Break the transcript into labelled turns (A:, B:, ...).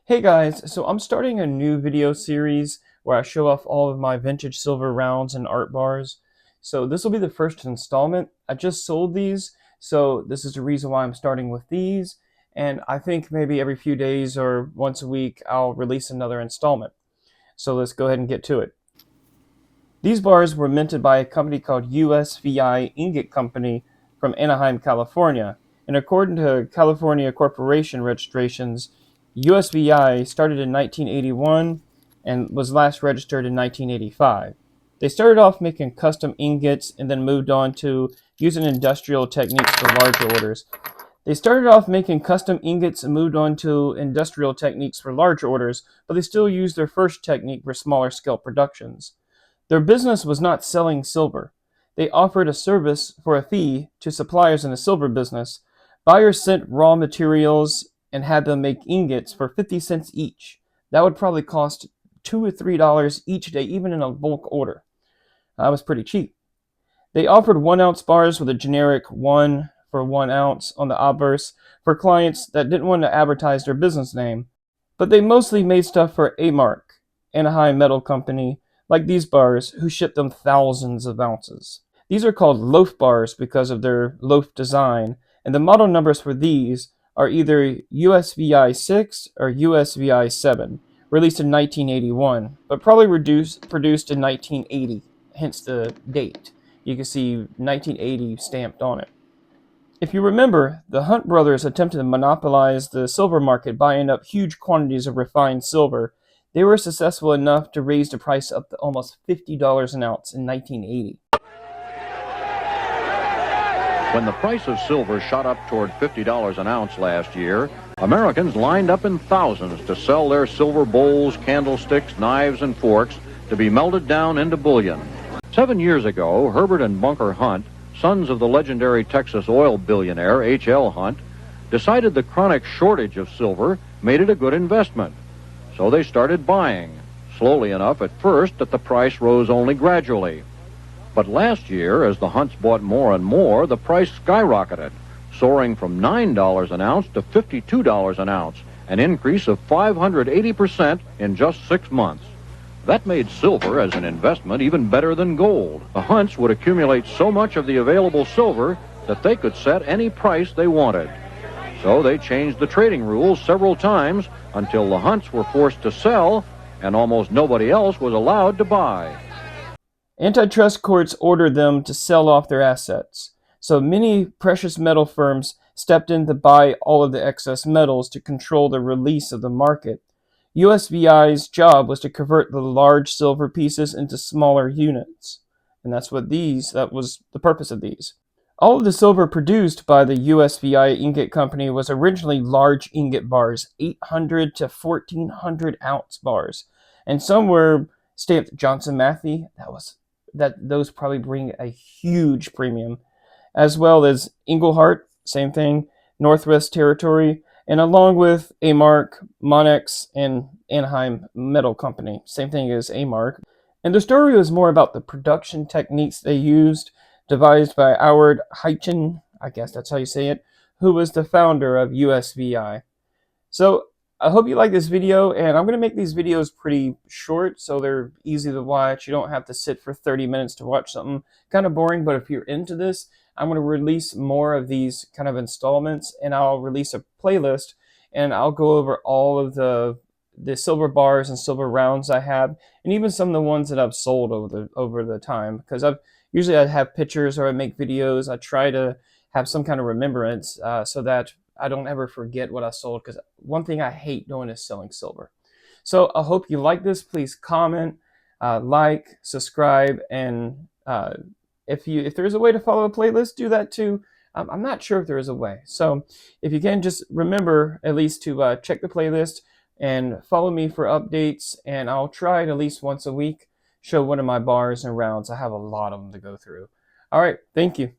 A: Hey guys, so I'm starting a new video series where I show off all of my vintage silver rounds and art bars. So this will be the first installment. I just sold these, so this is the reason why I'm starting with these. And I think maybe every few days or once a week I'll release another installment. So let's go ahead and get to it. These bars were minted by a company called USVI Ingot Company from Anaheim, California. And according to California corporation registrations, USVI started in 1981 and was last registered in 1985. They started off making custom ingots and then moved on to using industrial techniques for larger orders. They started off making custom ingots and moved on to industrial techniques for larger orders, but they still used their first technique for smaller scale productions. Their business was not selling silver. They offered a service for a fee to suppliers in the silver business. Buyers sent raw materials and had them make ingots for 50 cents each. That would probably cost $2 or $3 each day, even in a bulk order. That was pretty cheap. They offered 1 ounce bars with a generic 1 for 1 ounce on the obverse for clients that didn't want to advertise their business name. But they mostly made stuff for A-Mark, Anaheim Metal Company, like these bars, who shipped them thousands of ounces. These are called loaf bars because of their loaf design, and the model numbers for these are either USVI 6 or USVI 7, released in 1981, but probably produced in 1980, hence the date. You can see 1980 stamped on it. If you remember, the Hunt brothers attempted to monopolize the silver market buying up huge quantities of refined silver. They were successful enough to raise the price up to almost $50 an ounce in 1980.
B: When the price of silver shot up toward $50 an ounce last year, Americans lined up in thousands to sell their silver bowls, candlesticks, knives, and forks to be melted down into bullion. 7 years ago, Herbert and Bunker Hunt, sons of the legendary Texas oil billionaire H.L. Hunt, decided the chronic shortage of silver made it a good investment. So they started buying, slowly enough at first that the price rose only gradually. But last year, as the Hunts bought more and more, the price skyrocketed, soaring from $9 an ounce to $52 an ounce, an increase of 580% in just 6 months. That made silver as an investment even better than gold. The Hunts would accumulate so much of the available silver that they could set any price they wanted. So they changed the trading rules several times until the Hunts were forced to sell and almost nobody else was allowed to buy.
A: Antitrust courts ordered them to sell off their assets. So many precious metal firms stepped in to buy all of the excess metals to control the release of the market. USVI's job was to convert the large silver pieces into smaller units. And that was the purpose of these. All of the silver produced by the USVI Ingot Company was originally large ingot bars, 800 to 1400 ounce bars. And some were stamped Johnson Matthey. Those probably bring a huge premium. As well as Englehart, same thing, Northwest Territory, and along with A-Mark, Monex, and Anaheim Metal Company, same thing as A-Mark. And the story was more about the production techniques they used, devised by Howard Heichen, I guess that's how you say it, who was the founder of USVI. So I hope you like this video, and I'm going to make these videos pretty short so they're easy to watch. You don't have to sit for 30 minutes to watch something kind of boring, but if you're into this, I'm going to release more of these kind of installments, and I'll release a playlist, and I'll go over all of the silver bars and silver rounds I have, and even some of the ones that I've sold over the time, because I have pictures or I make videos. I try to have some kind of remembrance so that I don't ever forget what I sold, because one thing I hate doing is selling silver. So I hope you like this. Please comment, like, subscribe, and if there's a way to follow a playlist, do that too. I'm not sure if there is a way. So if you can, just remember at least to check the playlist and follow me for updates, and I'll try it at least once a week, show one of my bars and rounds. I have a lot of them to go through. All right, thank you.